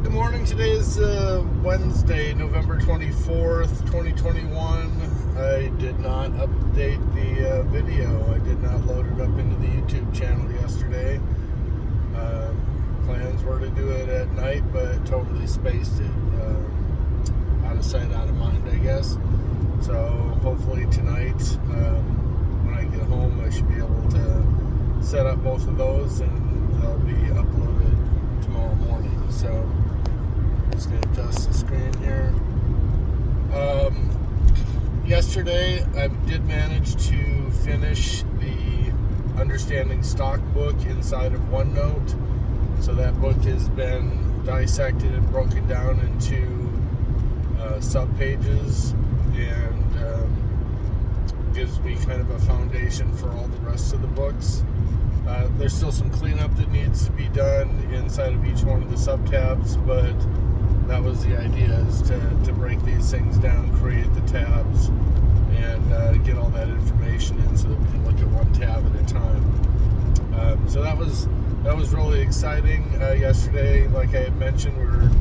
Good morning. Today is Wednesday, November 24th, 2021. I did not update the video. I did not load it up into the YouTube channel yesterday. Plans were to do it at night, but totally spaced it. Out of sight, out of mind, I guess. So hopefully tonight, when I get home, I should be able to set up both of those and they'll be uploaded tomorrow morning. So just going to adjust the screen here. Yesterday, I did manage to finish the Understanding Stock book inside of OneNote. So that book has been dissected and broken down into subpages and gives me kind of a foundation for all the rest of the books. There's still some cleanup that needs to be done inside of each one of the subtabs, but that was the idea, is to break these things down, create the tabs, and get all that information in so that we can look at one tab at a time. So that was really exciting. Yesterday, like I had mentioned, we were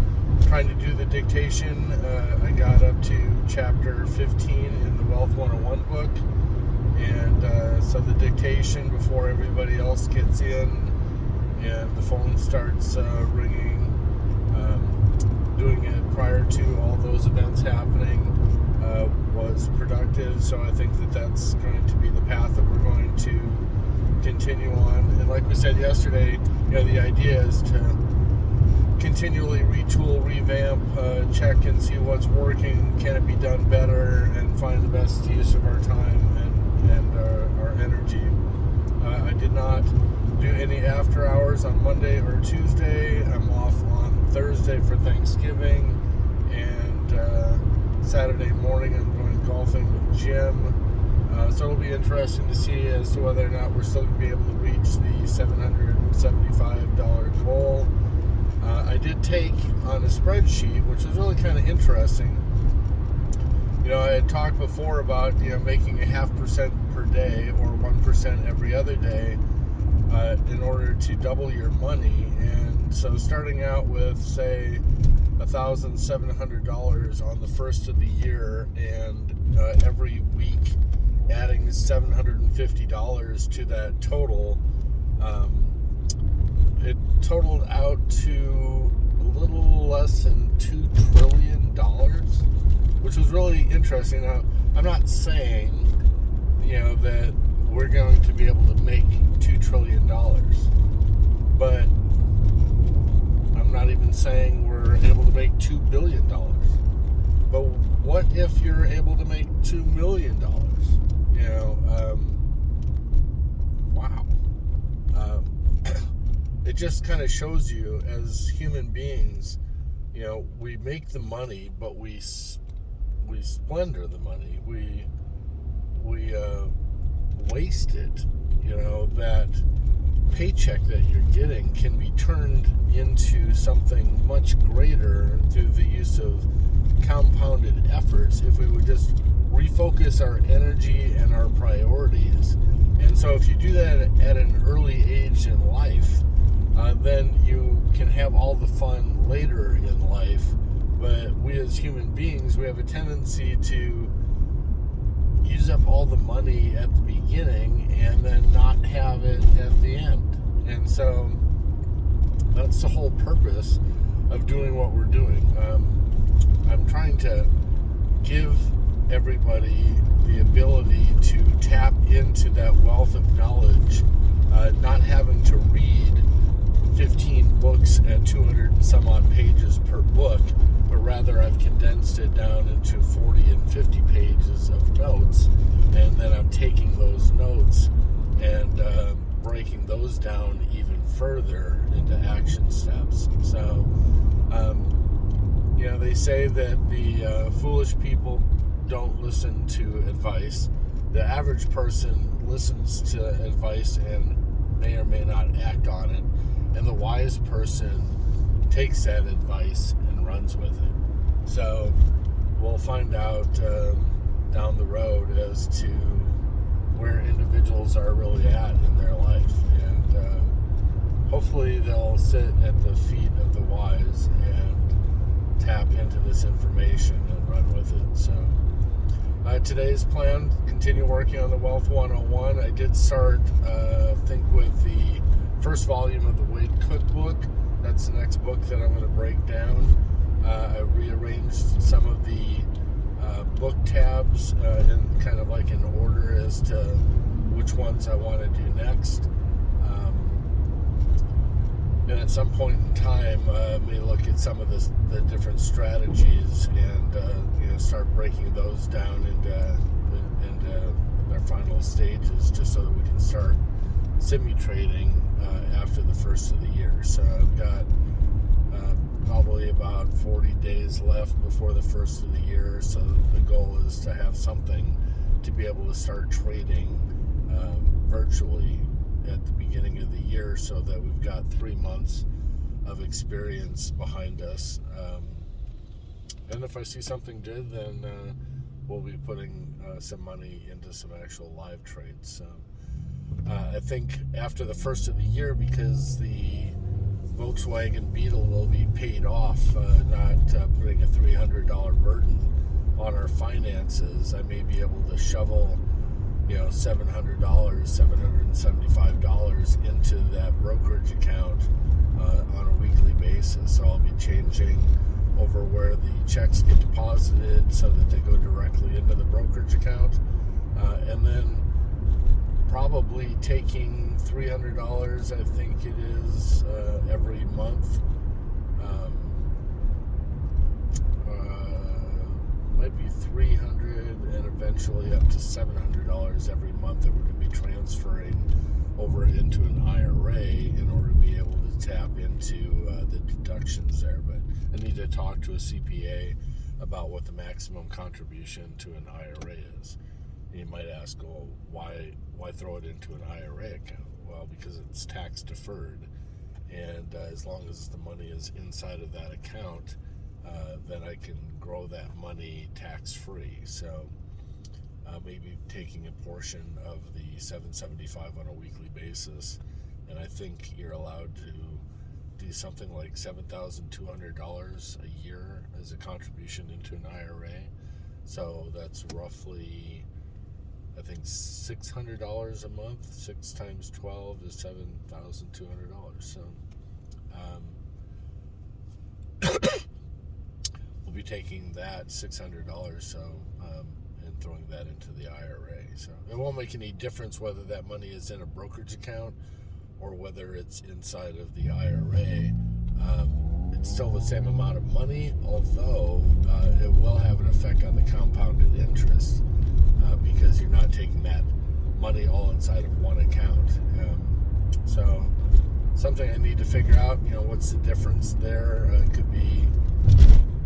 trying to do the dictation. I got up to chapter 15 in the Wealth 101 book, and so the dictation before everybody else gets in and the phone starts ringing, doing it prior to all those events happening was productive. So I think that that's going to be the path that we're going to continue on. And like we said yesterday, the idea is to continually retool, revamp, check and see what's working, can it be done better, and find the best use of our time and our energy. I did not do any after hours on Monday or Tuesday. I'm off on Thursday for Thanksgiving, and Saturday morning I'm going golfing with Jim. So it'll be interesting to see as to whether or not we're still going to be able to reach the $775 goal. I did take on a spreadsheet, which was really kind of interesting. I had talked before about making a 0.5% per day or 1% every other day in order to double your money. And so starting out with, say, $1,700 on the first of the year, and every week adding $750 to that total, it totaled out to a little less than $2 trillion, which was really interesting. Now, I'm not saying, that we're going to be able to make $2 trillion, but I'm not even saying we're able to make $2 billion. But what if you're able to make $2 million? Wow. It just kind of shows you, as human beings, we make the money, but we splendor the money. We waste it. That paycheck that you're getting can be turned into something much greater through the use of compounded efforts if we would just refocus our energy and our priorities. And so if you do that at an early age in life, then you can have all the fun later in life. But we as human beings, we have a tendency to use up all the money at the beginning and then not have it at the end. And so that's the whole purpose of doing what we're doing. I'm trying to give everybody the ability to tap into that wealth of knowledge, not having to read 15 books at 200 and some odd pages per book, but rather I've condensed it down into 40 and 50 pages of notes, and then I'm taking those notes and breaking those down even further into action steps. So, they say that the foolish people don't listen to advice. The average person listens to advice and may or may not act on it. And the wise person takes that advice and runs with it. So we'll find out down the road as to where individuals are really at in their life. And hopefully they'll sit at the feet of the wise and this information and run with it. So today's plan, continue working on the Wealth 101. I did start, I think, with the first volume of the Wade Cookbook. That's the next book that I'm going to break down. I rearranged some of the book tabs in kind of like in order as to which ones I want to do next. And at some point in time, may look at some of the different strategies and start breaking those down into their final stages, just so that we can start simu-trading after the first of the year. So I've got probably about 40 days left before the first of the year. So the goal is to have something to be able to start trading virtually at the beginning of the year, so that we've got 3 months of experience behind us. And if I see something good, then we'll be putting some money into some actual live trades. So I think after the first of the year, because the Volkswagen Beetle will be paid off, not putting a $300 burden on our finances, I may be able to shovel $700, $775 into that brokerage account on a weekly basis. So I'll be changing over where the checks get deposited so that they go directly into the brokerage account, and then probably taking $300, I think it is, every month. Might be $300 and eventually up to $700 every month that we're going to be transferring over into an IRA in order to be able to tap into the deductions there. But I need to talk to a CPA about what the maximum contribution to an IRA is. And you might ask, well, why throw it into an IRA account? Well, because it's tax deferred, and as long as the money is inside of that account, then I can grow that money tax-free. So maybe taking a portion of the $775 on a weekly basis, and I think you're allowed to do something like $7,200 a year as a contribution into an IRA. So that's roughly, I think, $600 a month. 6 times 12 is $7,200. So we'll be taking that $600 and throwing that into the IRA. So it won't make any difference whether that money is in a brokerage account or whether it's inside of the IRA. It's still the same amount of money, although it will have an effect on the compounded interest because you're not taking that money all inside of one account. So something I need to figure out, what's the difference there. It could be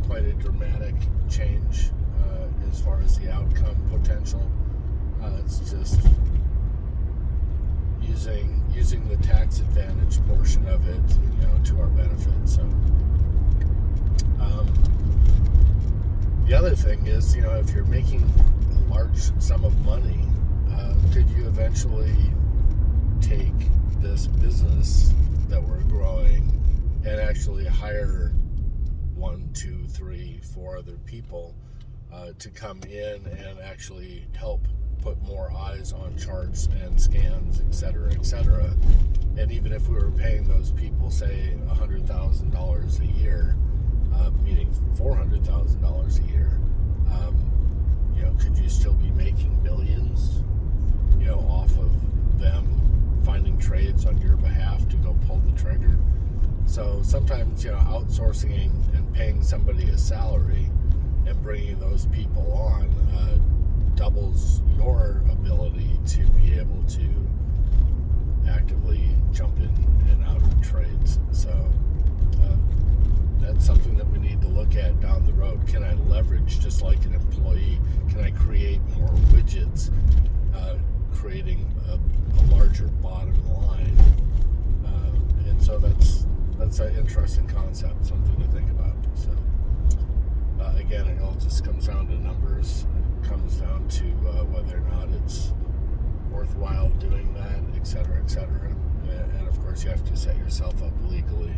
quite a dramatic change as far as the outcome potential. It's just using the tax advantage portion of it, to our benefit. So the other thing is, if you're making a large sum of money, could you eventually take this business that we're growing and actually hire 1, 2, 3, 4 other people to come in and actually help put more eyes on charts and scans, et cetera, and even if we were paying those people, say, $100,000 a year, meaning $400,000 a year, could you still be making millions, off of them finding trades on your behalf to go pull the trigger? So sometimes, outsourcing and paying somebody a salary and bringing those people on doubles your ability to be able to actively jump in and out of trades. So that's something that we need to look at down the road. Can I leverage, just like an employee, can I create more widgets, creating a larger bottom line? And so that's an interesting concept, something to think about. So again, it all just comes down to numbers. It comes down to whether or not it's worthwhile doing that, et cetera, and of course you have to set yourself up legally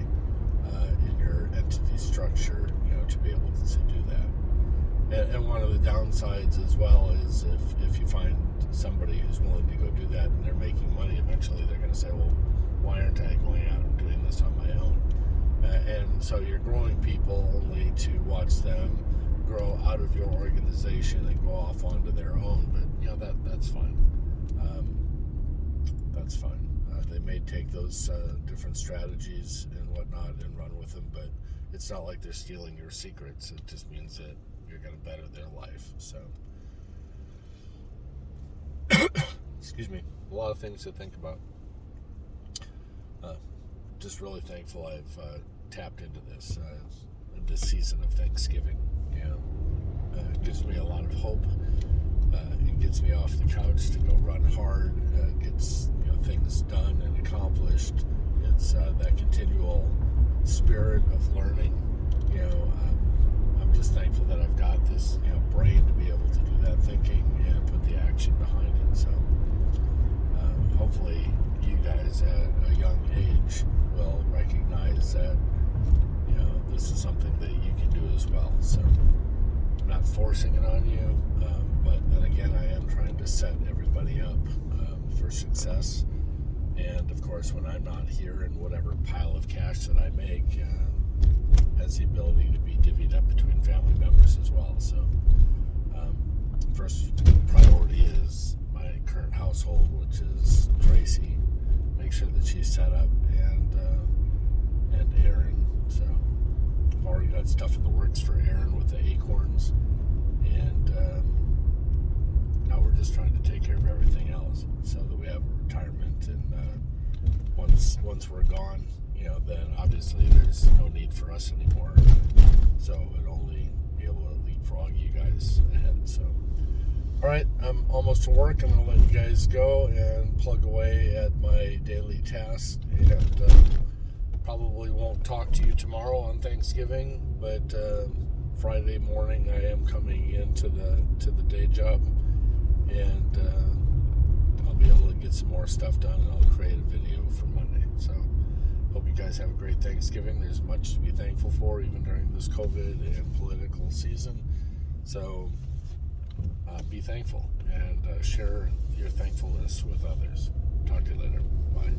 in your entity structure, to be able to do that. And one of the downsides as well is if you find somebody who's willing to go do that and they're making money, eventually they're going to say, well, why aren't I going out and doing this on my own? And so you're growing people only to watch them grow out of your organization and go off onto their own. But that's fine. That's fine. They may take those different strategies and whatnot and run with them, but it's not like they're stealing your secrets. It just means that you're going to better their life. So, excuse me, a lot of things to think about. Just really thankful I've tapped into this season of Thanksgiving. It gives me a lot of hope. It gets me off the couch to go run hard. Gets things done and accomplished. It's that continual spirit of learning. I'm just thankful that I've got this brain to be able to do that thinking and put the action behind it. So hopefully you guys at a young age will recognize that this is something that you can do as well. So I'm not forcing it on you, but then again, I am trying to set everybody up for success. And of course, when I'm not here, and whatever pile of cash that I make has the ability to be divvied up between family members as well. So first priority is my current household, which is Tracy. Make sure that she's set up, and Aaron. So I've already got stuff in the works for Aaron with the acorns, and now we're just trying to take care of everything else so that we have a retirement. And once we're gone, then obviously there's no need for us anymore. So it'd only be able to leapfrog you guys ahead. So, all right, I'm almost to work. I'm going to let you guys go and plug away at my daily tasks. And probably won't talk to you tomorrow on Thanksgiving, but Friday morning I am coming into the day job, and I'll be able to get some more stuff done, and I'll create a video for Monday. So hope you guys have a great Thanksgiving. There's much to be thankful for, even during this COVID and political season. So be thankful and share your thankfulness with others. Talk to you later. Bye.